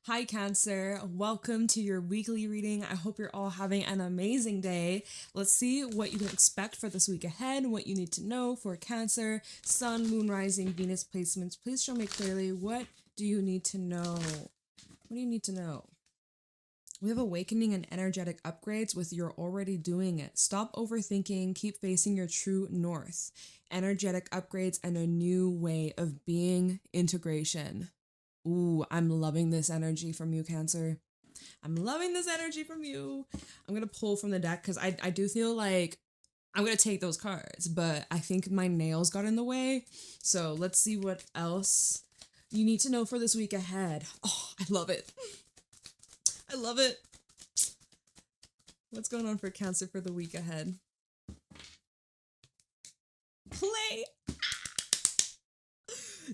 Hi, Cancer. Welcome to your weekly reading. I hope you're all having an amazing day. Let's see what you can expect for this week ahead, what you need to know for Cancer, Sun, Moon, Rising, Venus placements. Please show me clearly, what do you need to know? What do you need to know? We have awakening and energetic upgrades with you're already doing it. Stop overthinking, keep facing your true north. Energetic upgrades and a new way of being, integration. Ooh, I'm loving this energy from you, Cancer. I'm loving this energy from you. I'm going to pull from the deck because I do feel like I'm going to take those cards, but I think my nails got in the way. So let's see what else you need to know for this week ahead. Oh, I love it. I love it. What's going on for Cancer for the week ahead? Play.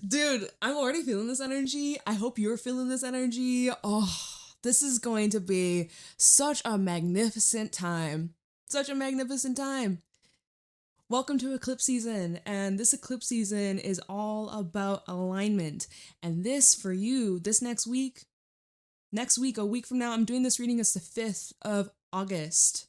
Dude, I'm already feeling this energy. I hope you're feeling this energy. Oh, this is going to be such a magnificent time. Such a magnificent time. Welcome to eclipse season, and this eclipse season is all about alignment. And this for you, this next week, a week from now, I'm doing this reading. It's the 5th of August.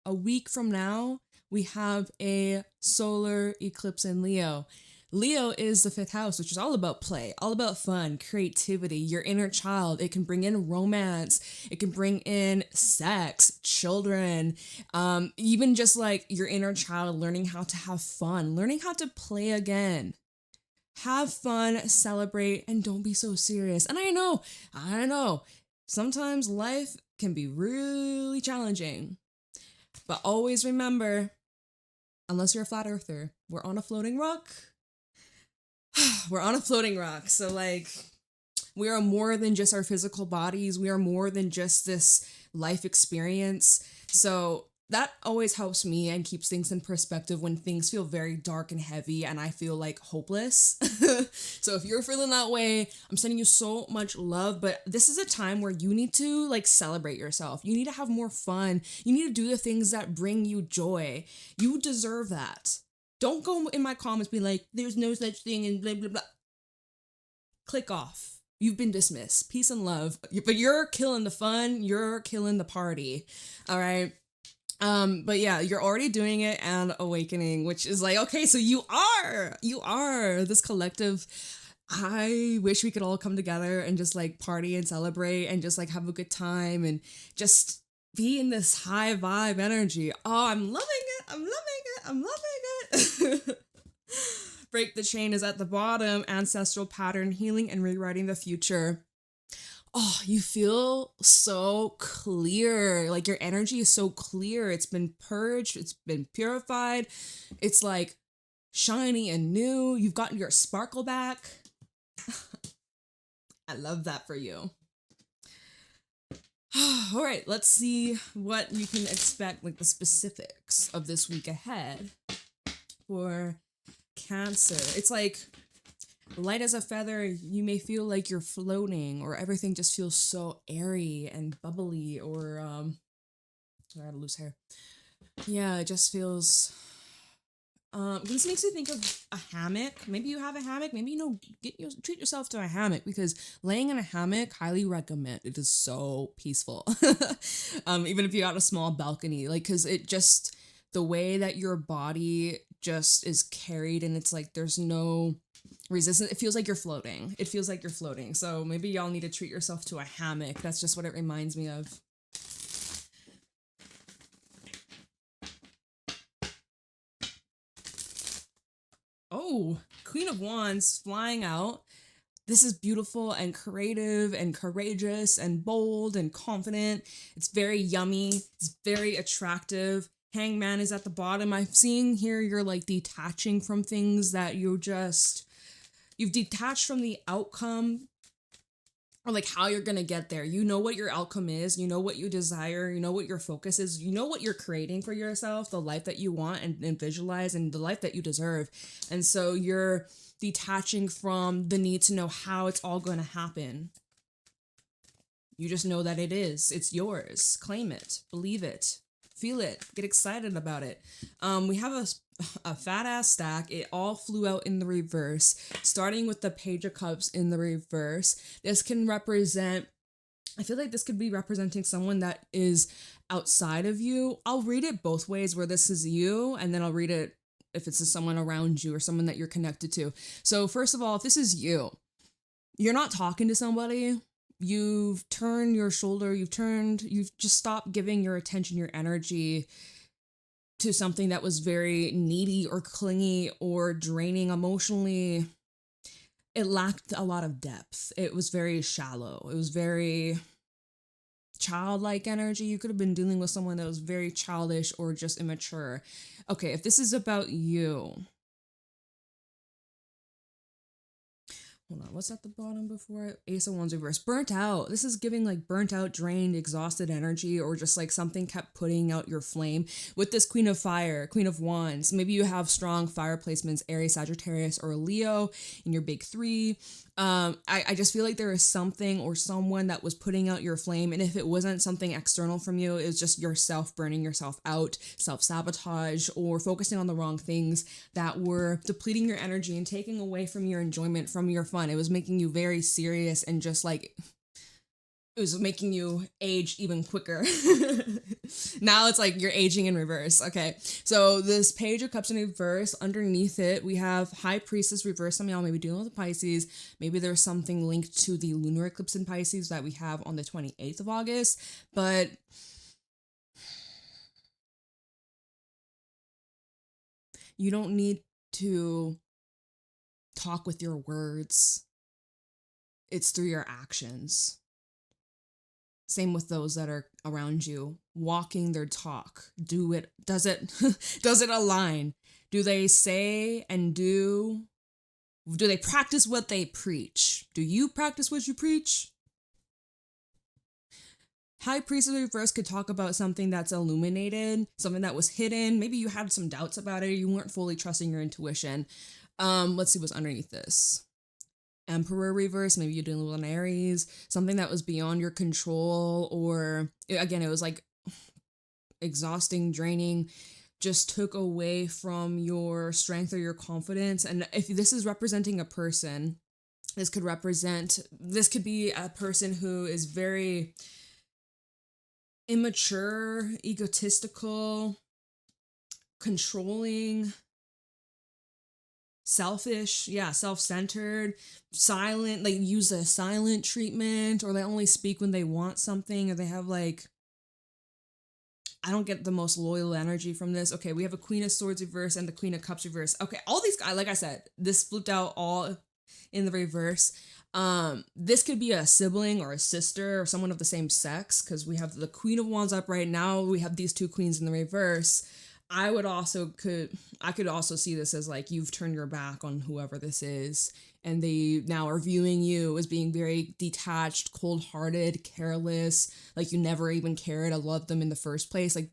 A week from now, we have a solar eclipse in Leo. Leo is the 5th house, which is all about play, all about fun, creativity, your inner child. It can bring in romance. It can bring in sex, children, even just like your inner child learning how to have fun, learning how to play again. Have fun, celebrate, and don't be so serious. And I know, sometimes life can be really challenging. But always remember, unless you're a flat earther, we're on a floating rock. We're on a floating rock. So like, we are more than just our physical bodies. We are more than just this life experience. So that always helps me and keeps things in perspective when things feel very dark and heavy and I feel like hopeless. So if you're feeling that way, I'm sending you so much love, but this is a time where you need to like celebrate yourself. You need to have more fun. You need to do the things that bring you joy. You deserve that. Don't go in my comments be like, there's no such thing and blah, blah, blah. Click off. You've been dismissed. Peace and love. But you're killing the fun. You're killing the party. All right. But yeah, you're already doing it and awakening, which is like, okay, so you are this collective. I wish we could all come together and just like party and celebrate and just like have a good time and just be in this high vibe energy. Oh, I'm loving it. I'm loving it. I'm loving it. Break the chain is at the bottom. Ancestral pattern healing and rewriting the future. Oh, you feel so clear. Like your energy is so clear. It's been purged. It's been purified. It's like shiny and new. You've gotten your sparkle back. I love that for you. All right, let's see what you can expect, like the specifics of this week ahead for Cancer. It's like light as a feather. You may feel like you're floating, or everything just feels so airy and bubbly, or I gotta lose hair. Yeah, it just feels. This makes me think of a hammock. Maybe you have a hammock. Maybe treat yourself to a hammock, because laying in a hammock, highly recommend. It is so peaceful. Even if you got a small balcony, like, because it just, the way that your body just is carried, and it's like there's no resistance. It feels like you're floating. So maybe y'all need to treat yourself to a hammock. That's just what it reminds me of. Oh, Queen of Wands flying out. This is beautiful and creative and courageous and bold and confident. It's very yummy. It's very attractive. Hangman is at the bottom. I'm seeing here you're like detaching from things that you've detached from the outcome, or like how you're gonna get there. You know what your outcome is. You know what you desire. You know what your focus is. You know what you're creating for yourself, the life that you want and visualize, and the life that you deserve. And so you're detaching from the need to know how it's all going to happen. You just know that it is. It's yours. Claim it. Believe it. Feel it. Get excited about it. We have a fat ass stack. It all flew out in the reverse, starting with the Page of Cups in the reverse. This can represent I feel like this could be representing someone that is outside of you. I'll read it both ways, where this is you, and then I'll read it if it's someone around you or someone that you're connected to. So first of all, if this is you, you're not talking to somebody, you've turned your shoulder, you've just stopped giving your attention, your energy to something that was very needy or clingy or draining emotionally. It lacked a lot of depth. It was very shallow. It was very childlike energy. You could have been dealing with someone that was very childish or just immature. Okay, if this is about you, hold on, what's at the bottom before it? Ace of Wands reverse. Burnt out. This is giving like burnt out, drained, exhausted energy, or just like something kept putting out your flame. With this Queen of Fire, Queen of Wands, maybe you have strong fire placements, Aries, Sagittarius, or Leo in your big three. I just feel like there is something or someone that was putting out your flame. And if it wasn't something external from you, it was just yourself burning yourself out, self-sabotage, or focusing on the wrong things that were depleting your energy and taking away from your enjoyment, from your fun. It was making you very serious and just like, it was making you age even quicker. Now it's like you're aging in reverse. Okay, so this Page of Cups in reverse, underneath it, we have High Priestess reverse. Some of y'all may be dealing with the Pisces. Maybe there's something linked to the lunar eclipse in Pisces that we have on the 28th of August. But you don't need to talk with your words. It's through your actions. Same with those that are around you, walking their talk. Does it align? Do they say and do they practice what they preach? Do you practice what you preach? High Priestess reverse could talk about something that's illuminated, something that was hidden. Maybe you had some doubts about it, or you weren't fully trusting your intuition. Let's see what's underneath this. Emperor reverse, maybe you're dealing with an Aries, something that was beyond your control, or again, it was like exhausting, draining, just took away from your strength or your confidence. And if this is representing a person, this could be a person who is very immature, egotistical, controlling, selfish, self-centered, silent, like use a silent treatment, or they only speak when they want something, or they have like, I don't get the most loyal energy from this. Okay, we have a Queen of Swords reverse and the Queen of Cups reverse. Okay, all these guys, like I said, this flipped out all in the reverse. This could be a sibling or a sister or someone of the same sex, because we have the Queen of Wands up right now. We have these two queens in the reverse. I could also see this as like you've turned your back on whoever this is, and they now are viewing you as being very detached, cold-hearted, careless, like you never even cared or loved them in the first place. Like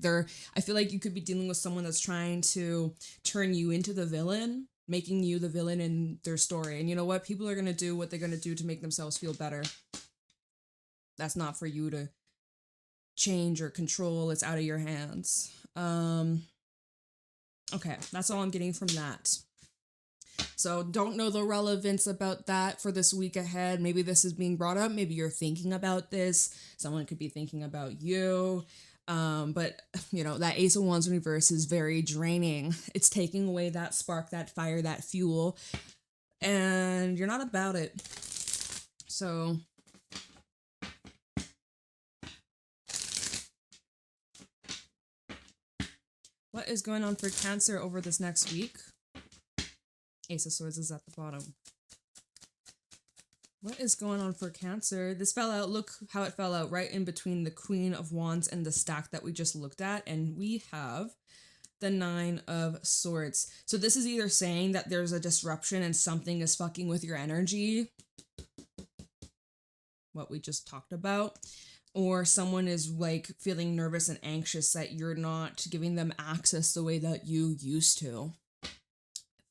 I feel like you could be dealing with someone that's trying to turn you into the villain, making you the villain in their story. And you know what? People are going to do what they're going to do to make themselves feel better. That's not for you to change or control. It's out of your hands. Okay, that's all I'm getting from that. So don't know the relevance about that for this week ahead. Maybe this is being brought up. Maybe you're thinking about this. Someone could be thinking about you. But you know, that Ace of Wands in reverse is very draining. It's taking away that spark, that fire, that fuel, and you're not about it. So what is going on for Cancer over this next week? Ace of Swords is at the bottom. What is going on for Cancer? This fell out. Look how it fell out right in between the Queen of Wands and the stack that we just looked at. And we have the Nine of Swords. So this is either saying that there's a disruption and something is fucking with your energy, what we just talked about, or someone is like feeling nervous and anxious that you're not giving them access the way that you used to.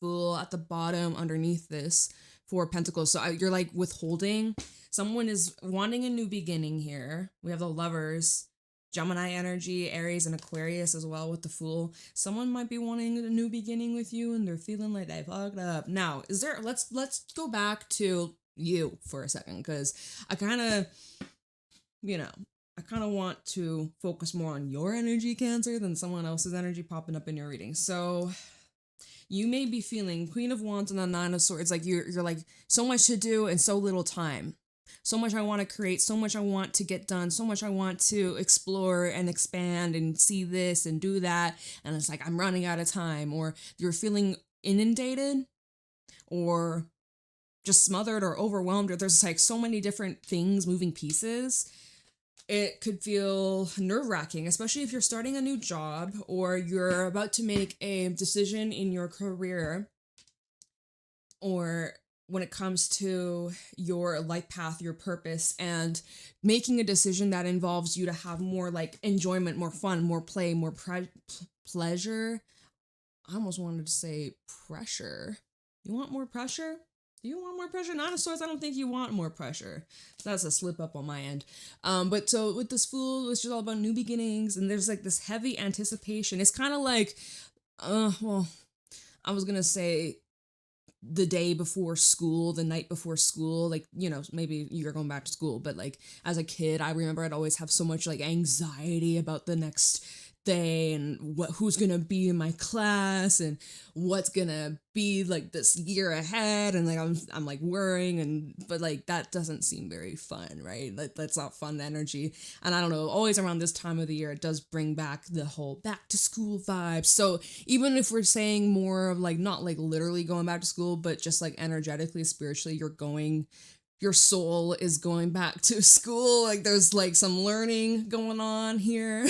Fool at the bottom underneath this, Four of Pentacles. So you're like withholding. Someone is wanting a new beginning here. We have the Lovers, Gemini energy, Aries and Aquarius as well with the Fool. Someone might be wanting a new beginning with you and they're feeling like they fucked up. Now, let's go back to you for a second, because I kind of you know, I kind of want to focus more on your energy, Cancer, than someone else's energy popping up in your reading. So you may be feeling Queen of Wands and the Nine of Swords, like you're like, so much to do and so little time. So much I want to create, so much I want to get done, so much I want to explore and expand and see this and do that. And it's like, I'm running out of time. Or you're feeling inundated or just smothered or overwhelmed, or there's like so many different things, moving pieces. It could feel nerve-wracking, especially if you're starting a new job or you're about to make a decision in your career, or when it comes to your life path, your purpose, and making a decision that involves you to have more like enjoyment, more fun, more play, more pleasure. I almost wanted to say pressure. You want more pressure? Do you want more pressure? Nine of Swords, I don't think you want more pressure. That's a slip up on my end. But so with this Fool, it's just all about new beginnings, and there's like this heavy anticipation. It's kind of like, well, I was gonna say the day before school, the night before school, like, you know, maybe you're going back to school, but like as a kid, I remember I'd always have so much like anxiety about the next day and who's gonna be in my class and what's gonna be like this year ahead, and like I'm like worrying, but like that doesn't seem very fun, right? That's not fun energy. And I don't know, always around this time of the year it does bring back the whole back to school vibe. So even if we're saying more of like not like literally going back to school, but just like energetically, spiritually, your soul is going back to school. Like there's like some learning going on here.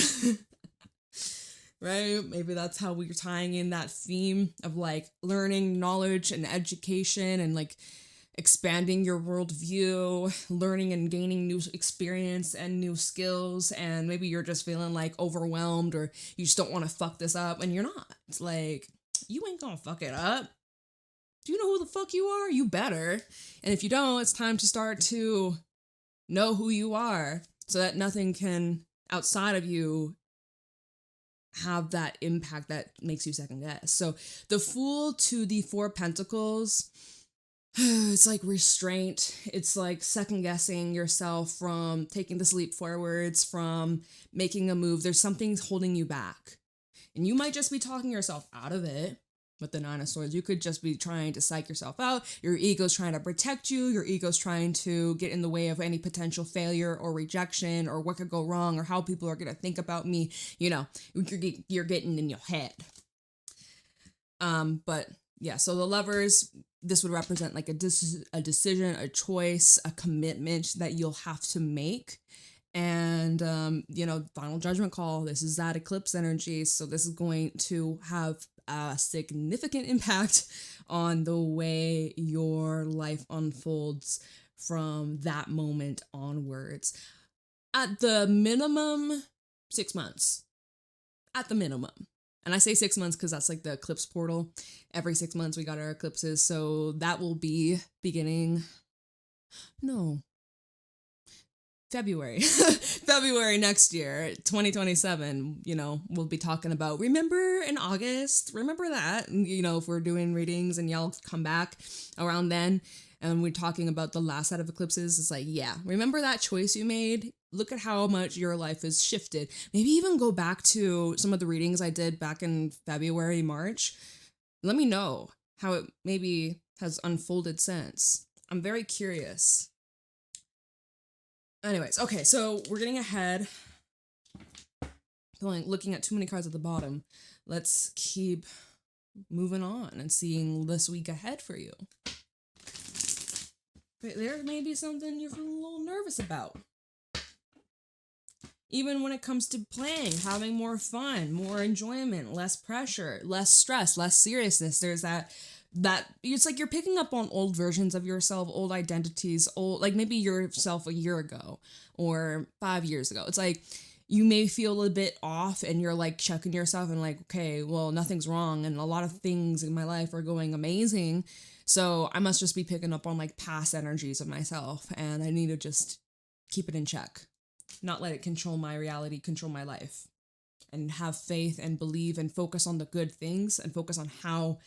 Right? Maybe that's how we're tying in that theme of like learning, knowledge, and education, and like expanding your worldview, learning and gaining new experience and new skills. And maybe you're just feeling like overwhelmed, or you just don't want to fuck this up, and you're not. It's like, you ain't gonna fuck it up. Do you know who the fuck you are? You better. And if you don't, it's time to start to know who you are, so that nothing can outside of you have that impact that makes you second guess. So the Fool to the Four of Pentacles, it's like restraint. It's like second guessing yourself from taking this leap forwards, from making a move. There's something holding you back. And you might just be talking yourself out of it. With the Nine of Swords, you could just be trying to psych yourself out. Your ego's trying to protect you. Your ego's trying to get in the way of any potential failure or rejection or what could go wrong or how people are going to think about me. You know, you're getting in your head. But yeah, so the Lovers, this would represent like a decision, a choice, a commitment that you'll have to make. And, you know, final judgment call. This is that eclipse energy. So this is going to have a significant impact on the way your life unfolds from that moment onwards. At the minimum, 6 months. At the minimum. And I say 6 months because that's like the eclipse portal. Every 6 months we got our eclipses. So that will be beginning... No. February next year, 2027, you know, we'll be talking about, remember in August, remember that, you know, if we're doing readings and y'all come back around then and we're talking about the last set of eclipses, it's like, yeah, remember that choice you made? Look at how much your life has shifted. Maybe even go back to some of the readings I did back in February, March. Let me know how it maybe has unfolded since. I'm very curious. Anyways, okay, so we're getting ahead. Looking at too many cards at the bottom. Let's keep moving on and seeing this week ahead for you. But there may be something you're feeling a little nervous about. Even when it comes to playing, having more fun, more enjoyment, less pressure, less stress, less seriousness. There's that it's like you're picking up on old versions of yourself, old identities, old, like maybe yourself a year ago or 5 years ago. It's like you may feel a bit off and you're like checking yourself and like, okay, well, nothing's wrong. And a lot of things in my life are going amazing. So I must just be picking up on like past energies of myself, and I need to just keep it in check, not let it control my reality, control my life, and have faith and believe and focus on the good things and focus on how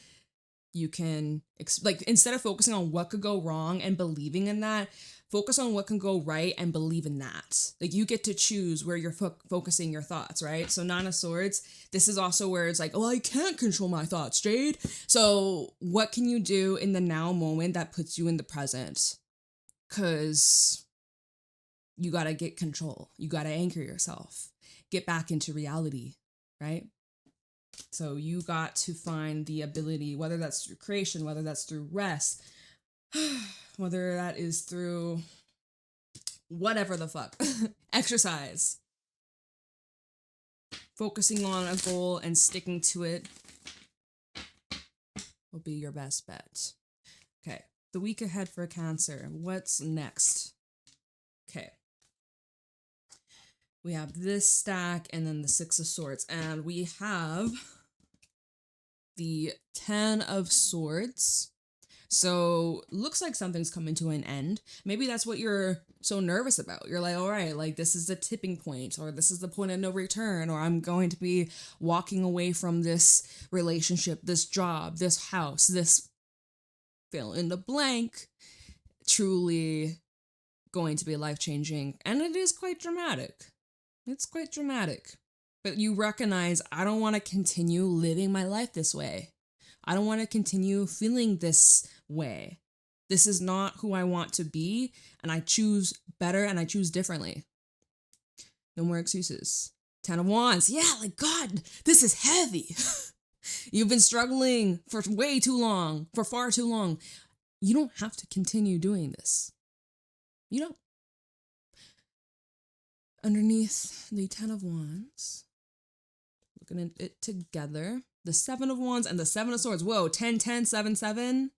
You can, like, instead of focusing on what could go wrong and believing in that, focus on what can go right and believe in that. Like, you get to choose where you're focusing your thoughts, right? So Nine of Swords, this is also where it's like, oh, I can't control my thoughts, Jade. So what can you do in the now moment that puts you in the present? Because you got to get control. You got to anchor yourself. Get back into reality, right? So you got to find the ability, whether that's through creation, whether that's through rest, whether that is through whatever the fuck, exercise. Focusing on a goal and sticking to it will be your best bet. Okay, the week ahead for Cancer. What's next? Okay. We have this stack and then the Six of Swords. And we have the 10 of Swords. So looks like something's coming to an end. Maybe that's what you're so nervous about. You're like, all right, like this is the tipping point, or this is the point of no return, or I'm going to be walking away from this relationship, this job, this house, this fill in the blank. Truly going to be life-changing. And it is quite dramatic. It's quite dramatic. But you recognize, I don't want to continue living my life this way. I don't want to continue feeling this way. This is not who I want to be, and I choose better and I choose differently. No more excuses. 10 of Wands. Yeah, like, God, this is heavy. You've been struggling for way too long, for far too long. You don't have to continue doing this. You don't. Underneath the 10 of Wands, looking at it together, the 7 of Wands and the 7 of Swords. Whoa, 10, 10, 7, 7.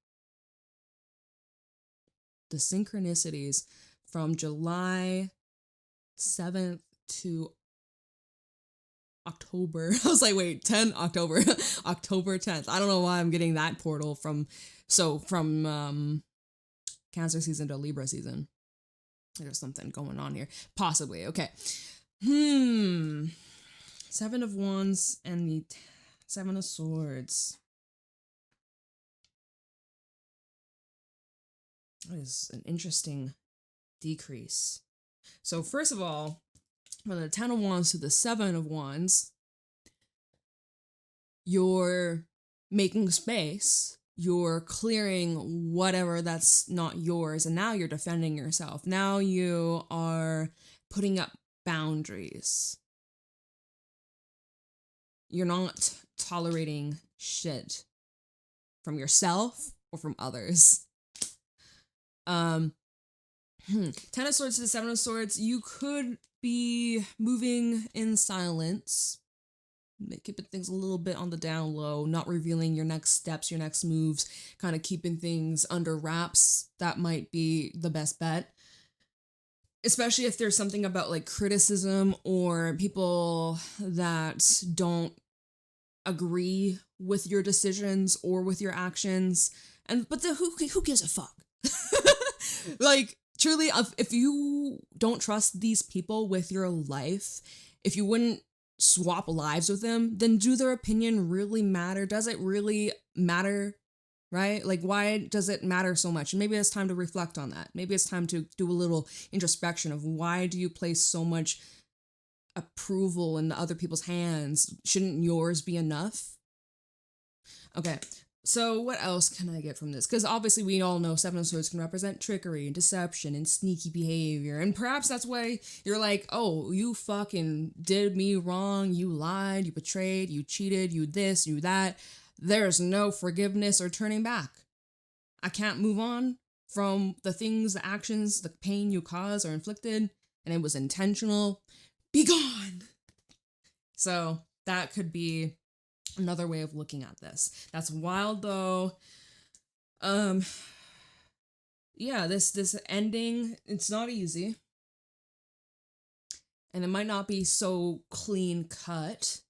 The synchronicities from July 7th to October. I was like, wait, 10 October, October 10th. I don't know why I'm getting that portal from Cancer season to Libra season. There's something going on here. Possibly. Okay. 7 of Wands and the 7 of Swords. That is an interesting decrease. So first of all, from the 10 of Wands to the 7 of Wands, you're making space. You're clearing whatever that's not yours, and now you're defending yourself. Now you are putting up boundaries. You're not tolerating shit from yourself or from others. 10 of Swords to the 7 of Swords, you could be moving in silence. Keeping things a little bit on the down low, not revealing your next steps, your next moves, kind of keeping things under wraps. That might be the best bet. Especially if there's something about like criticism or people that don't agree with your decisions or with your actions. But who gives a fuck? Like, truly, if you don't trust these people with your life, if you wouldn't swap lives with them, then do their opinion really matter? Does it really matter? Right? Like, why does it matter so much? And maybe it's time to reflect on that. Maybe it's time to do a little introspection of why do you place so much approval in the other people's hands? Shouldn't yours be enough? Okay. So what else can I get from this? Because obviously we all know 7 of Swords can represent trickery and deception and sneaky behavior. And perhaps that's why you're like, oh, you fucking did me wrong. You lied, you betrayed, you cheated, you this, you that. There's no forgiveness or turning back. I can't move on from the things, the actions, the pain you caused or inflicted, and it was intentional. Be gone. So that could be another way of looking at this. That's wild though. Yeah, this ending, it's not easy. And it might not be so clean cut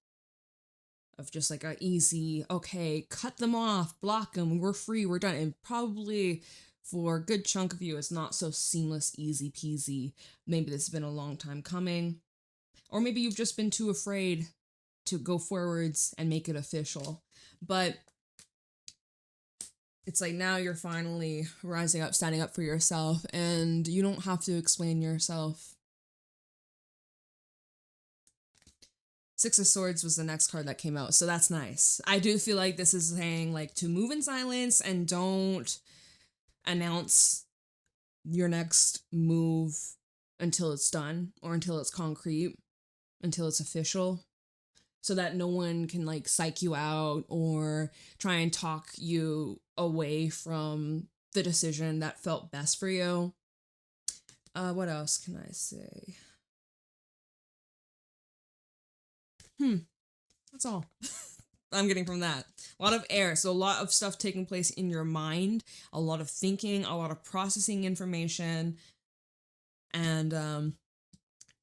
of just like a easy, okay, cut them off, block them, we're free, we're done. And probably for a good chunk of you, it's not so seamless, easy peasy. Maybe this has been a long time coming. Or maybe you've just been too afraid to go forwards and make it official. But It's like now you're finally rising up, standing up for yourself, and you don't have to explain yourself. Six of Swords was the next card that came out, so that's nice. I do feel like this is saying, like, to move in silence and don't announce your next move until it's done, or until it's concrete, until it's official, so that no one can, like, psych you out or try and talk you away from the decision that felt best for you. What else can I say? That's all I'm getting from that. A lot of air, so a lot of stuff taking place in your mind, a lot of thinking, a lot of processing information, and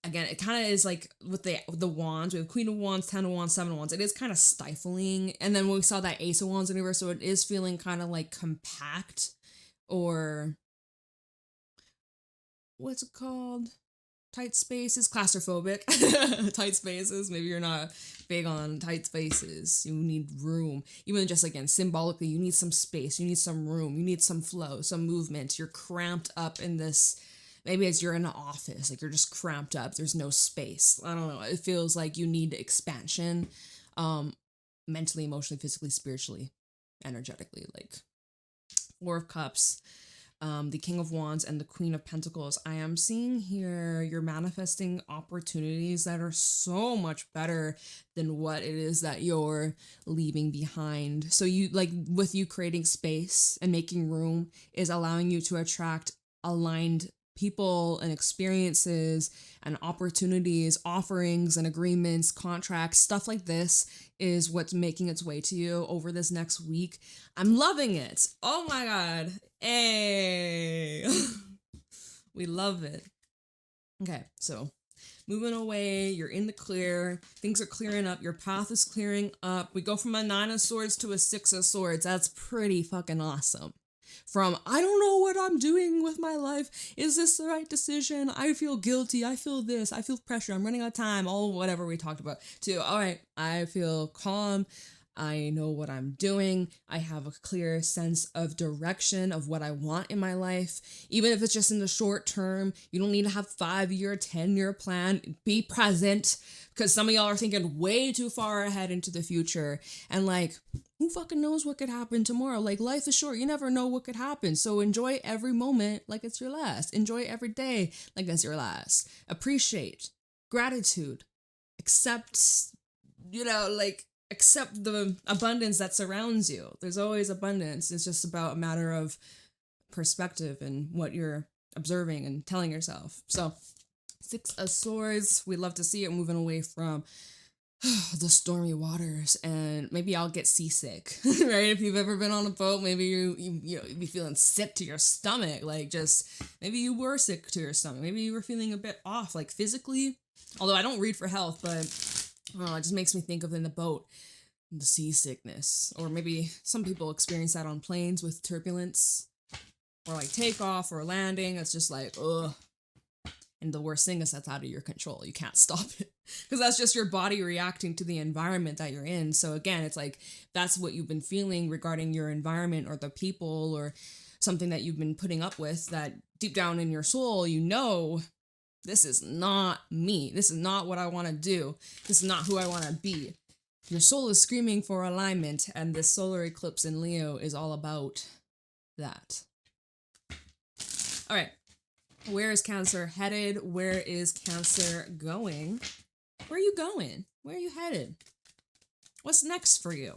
again, it kind of is like with the wands, we have Queen of Wands, 10 of Wands, 7 of Wands. It is kind of stifling, and then we saw that Ace of Wands in reverse, so it is feeling kind of like compact, or what's it called? Tight spaces, claustrophobic. Tight spaces. Maybe you're not big on tight spaces. You need room. Even just, again, symbolically, you need some space. You need some room. You need some flow, some movement. You're cramped up in this. Maybe as you're in an office, like you're just cramped up. There's no space. I don't know. It feels like you need expansion, mentally, emotionally, physically, spiritually, energetically. Like Four of Cups. The King of Wands and the Queen of Pentacles. I am seeing here you're manifesting opportunities that are so much better than what it is that you're leaving behind. So you, like, with you creating space and making room is allowing you to attract aligned people and experiences and opportunities, offerings and agreements, contracts, stuff like this is what's making its way to you over this next week. I'm loving it. Oh my God. Hey. We love it. Okay, so moving away, you're in the clear, things are clearing up, your path is clearing up. We go from a 9 of Swords to a 6 of Swords. That's pretty fucking awesome. From, I don't know what I'm doing with my life. Is this the right decision? I feel guilty. I feel this. I feel pressure. I'm running out of time. All whatever we talked about. To, all right, I feel calm. I know what I'm doing. I have a clear sense of direction of what I want in my life. Even if it's just in the short term, you don't need to have 5-year, 10-year plan. Be present, because some of y'all are thinking way too far ahead into the future. And like, who fucking knows what could happen tomorrow? Like, life is short. You never know what could happen. So enjoy every moment like it's your last. Enjoy every day like it's your last. Appreciate, gratitude, accept, accept the abundance that surrounds you. There's always abundance. It's just about a matter of perspective and what you're observing and telling yourself. So 6 of Swords, we love to see it moving away from the stormy waters, and maybe I'll get seasick, right? If you've ever been on a boat, maybe you'd be feeling sick to your stomach, like just, maybe you were sick to your stomach, maybe you were feeling a bit off, like physically, although I don't read for health, but it just makes me think of in the boat, the seasickness, or maybe some people experience that on planes with turbulence, or like takeoff or landing, it's just like, ugh. And the worst thing is that's out of your control. You can't stop it because that's just your body reacting to the environment that you're in. So again, it's like that's what you've been feeling regarding your environment or the people or something that you've been putting up with, that deep down in your soul, you know, this is not me. This is not what I want to do. This is not who I want to be. Your soul is screaming for alignment, and this solar eclipse in Leo is all about that. All right. Where is Cancer headed? Where is Cancer going? Where are you going? Where are you headed? What's next for you?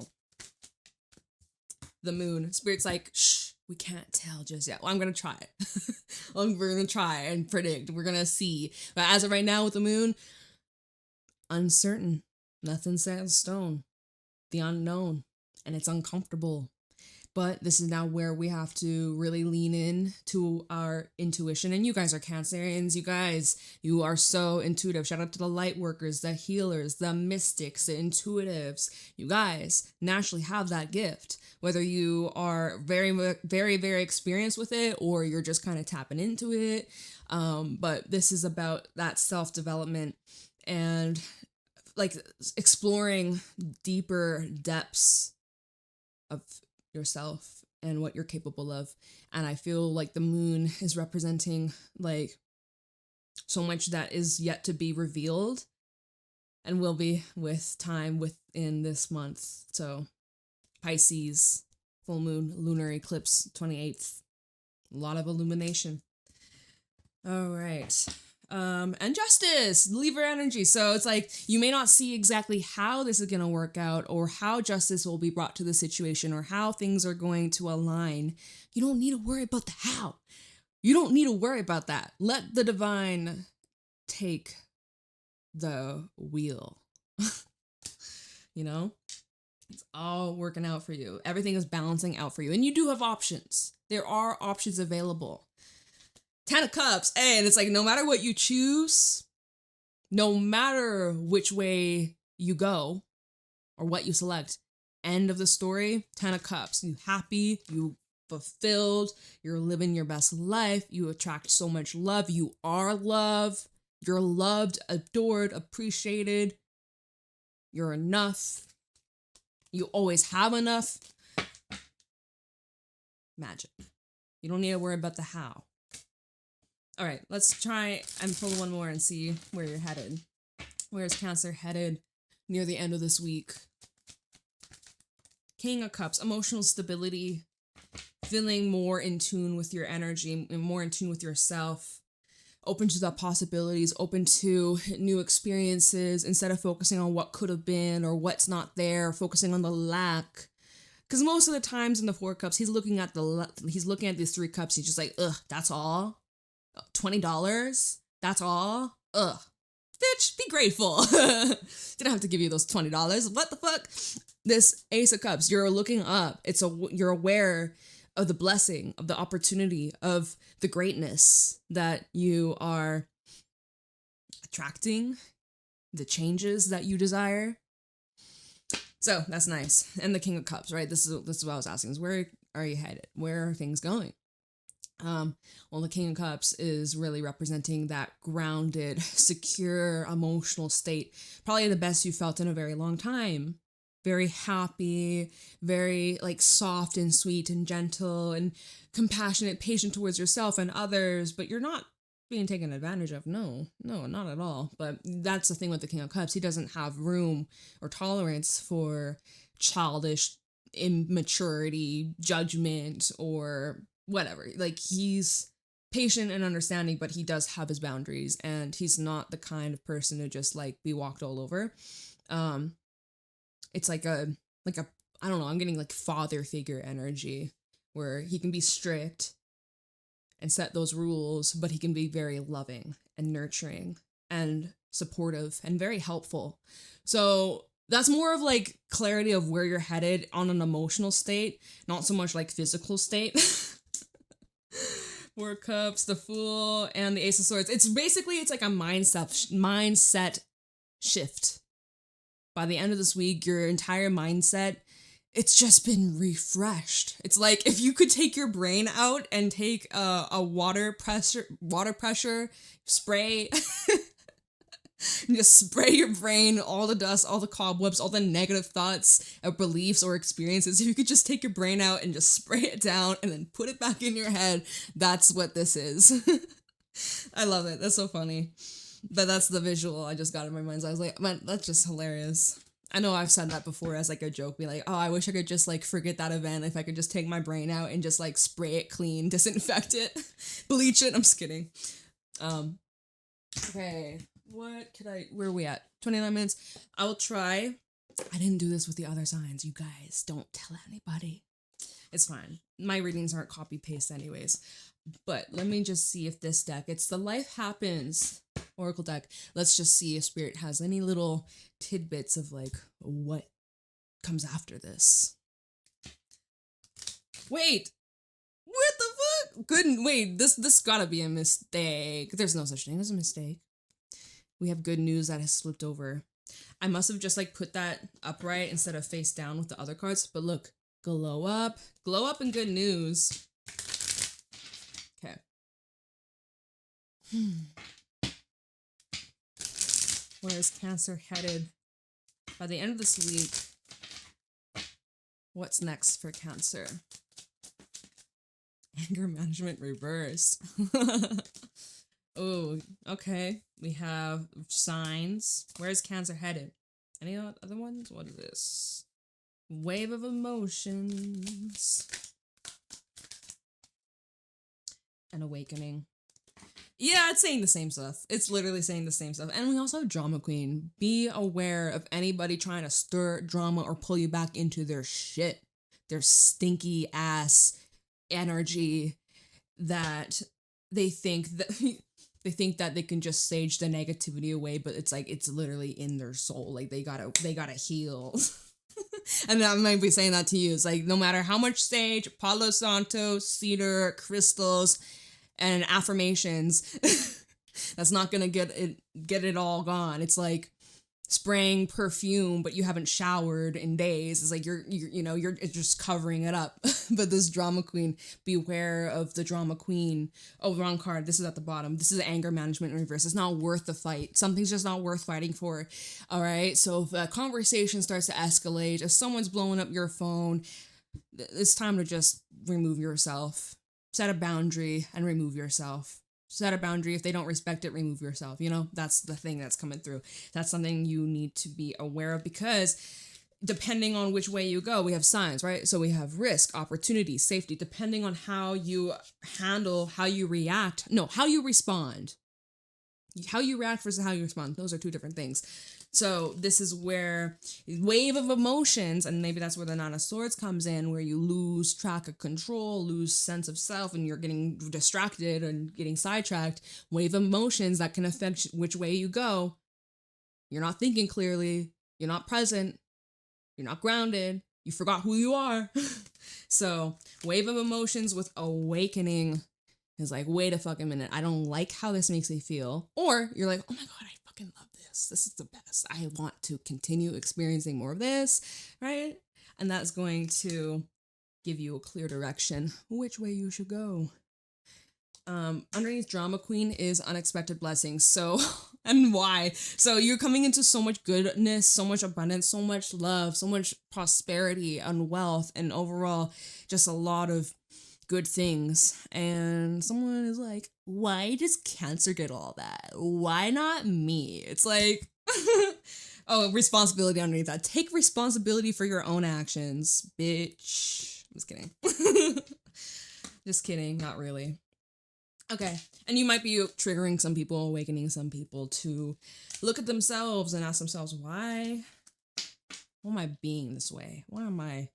The Moon. Spirit's like, shh, we can't tell just yet. Well, I'm going to try it. We're going to try and predict. We're going to see. But as of right now with the Moon, uncertain. Nothing set in stone. The unknown. And it's uncomfortable. But this is now where we have to really lean in to our intuition. And you guys are Cancerians. You are so intuitive. Shout out to the light workers, the healers, the mystics, the intuitives. You guys naturally have that gift. Whether you are very, very, very experienced with it or you're just kind of tapping into it. But this is about that self-development and like exploring deeper depths of yourself and what you're capable of. And I feel like the moon is representing like so much that is yet to be revealed and will be with time within this month. So Pisces, full moon, lunar eclipse, 28th. A lot of illumination. All right. And justice, Libra energy. So it's like you may not see exactly how this is going to work out or how justice will be brought to the situation or how things are going to align. You don't need to worry about the how. You don't need to worry about that. Let the divine take the wheel. You know? It's all working out for you. Everything is balancing out for you. And you do have options. There are options available. 10 of Cups. And it's like no matter what you choose, no matter which way you go or what you select, end of the story, 10 of Cups. You happy, you fulfilled, you're living your best life, you attract so much love, you are love, you're loved, adored, appreciated, you're enough, you always have enough. Magic. You don't need to worry about the how. All right, let's try and pull one more and see where you're headed. Where's Cancer headed near the end of this week? King of Cups, emotional stability, feeling more in tune with your energy, and more in tune with yourself, open to the possibilities, open to new experiences, instead of focusing on what could have been or what's not there, focusing on the lack. Because most of the times in the 4 Cups, he's looking at these 3 Cups, he's just like, ugh, that's all? $20? That's all? Ugh. Bitch, be grateful. Didn't have to give you those $20. What the fuck? This Ace of Cups, you're looking up. You're aware of the blessing, of the opportunity, of the greatness that you are attracting, the changes that you desire. So that's nice. And the King of Cups, right? This is what I was asking, is where are you headed? Where are things going? Well, the King of Cups is really representing that grounded, secure, emotional state. Probably the best you felt in a very long time. Very happy, very like soft and sweet and gentle and compassionate, patient towards yourself and others, but you're not being taken advantage of. No, not at all. But that's the thing with the King of Cups. He doesn't have room or tolerance for childish immaturity, judgment, or whatever. Like, he's patient and understanding, but he does have his boundaries, and he's not the kind of person to just like be walked all over. It's like a I don't know, I'm getting like father figure energy where he can be strict and set those rules, but he can be very loving and nurturing and supportive and very helpful. So that's more of like clarity of where you're headed on an emotional state, not so much like physical state. 4 Cups, the Fool, and the Ace of Swords. It's like a mindset shift. By the end of this week, your entire mindset, it's just been refreshed. It's like if you could take your brain out and take a water pressure spray and just spray your brain, all the dust, all the cobwebs, all the negative thoughts, beliefs, or experiences. If you could just take your brain out and just spray it down and then put it back in your head, that's what this is. I love it. That's so funny. But that's the visual I just got in my mind. So I was like, man, that's just hilarious. I know I've said that before as like a joke, be like, oh, I wish I could just like forget that event if I could just take my brain out and just like spray it clean, disinfect it, bleach it. I'm just kidding. Okay, where are we at? 29 minutes. I will try. I didn't do this with the other signs. You guys, don't tell anybody. It's fine. My readings aren't copy paste anyways. But let me just see if this deck, it's the Life Happens Oracle deck. Let's just see if Spirit has any little tidbits of like what comes after this. Wait, what the fuck? Wait, this gotta be a mistake. There's no such thing as a mistake. We have good news that has slipped over. I must have just like put that upright instead of face down with the other cards. But look, glow up and good news. Okay. Where is Cancer headed by the end of this week? What's next for Cancer? Anger management reversed. Oh, okay. We have signs. Where's Cancer headed? Any other ones? What is this? Wave of emotions. An awakening. Yeah, it's saying the same stuff. It's literally saying the same stuff. And we also have Drama Queen. Be aware of anybody trying to stir drama or pull you back into their shit. Their stinky ass energy that they think that they can just sage the negativity away, but it's like it's literally in their soul. Like they gotta heal. And I might be saying that to you. It's like no matter how much sage, Palo Santo, cedar, crystals, and affirmations, that's not gonna get it all gone. It's like spraying perfume, but you haven't showered in days. It's like you're just covering it up. But this drama queen, beware of the drama queen. Oh, wrong card. This is at the bottom. This is anger management in reverse. It's not worth the fight. Something's just not worth fighting for. All right. So if a conversation starts to escalate, if someone's blowing up your phone, it's time to just remove yourself. Set a boundary and remove yourself. Set a boundary. If they don't respect it, remove yourself. You know, that's the thing that's coming through. That's something you need to be aware of, because depending on which way you go, we have signs, right? So we have risk, opportunity, safety, depending on how you handle, how you react. No, how you respond. How you react versus how you respond. Those are two different things. So this is where wave of emotions, and maybe that's where the Nine of Swords comes in, where you lose track of control, lose sense of self, and you're getting distracted and getting sidetracked. Wave of emotions that can affect which way you go. You're not thinking clearly. You're not present. You're not grounded. You forgot who you are. So wave of emotions with awakening is like, wait a fucking minute. I don't like how this makes me feel. Or you're like, oh my God, I fucking love this. This is the best. I want to continue experiencing more of this, right? And that's going to give you a clear direction which way you should go. Underneath drama queen is unexpected blessings. So, and why? So you're coming into so much goodness, so much abundance, so much love, so much prosperity and wealth, and overall just a lot of good things. And someone is like, why does Cancer get all that? Why not me? It's like, oh, responsibility underneath that. Take responsibility for your own actions, bitch. I'm just kidding. Just kidding. Not really. Okay. And you might be triggering some people, awakening some people to look at themselves and ask themselves, why am I being this way? Why am I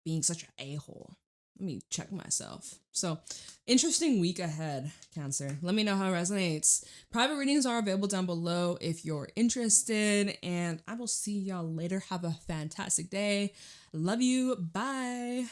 being such an a-hole? Let me check myself. So, interesting week ahead, Cancer. Let me know how it resonates. Private readings are available down below if you're interested, and I will see y'all later. Have a fantastic day. Love you. Bye.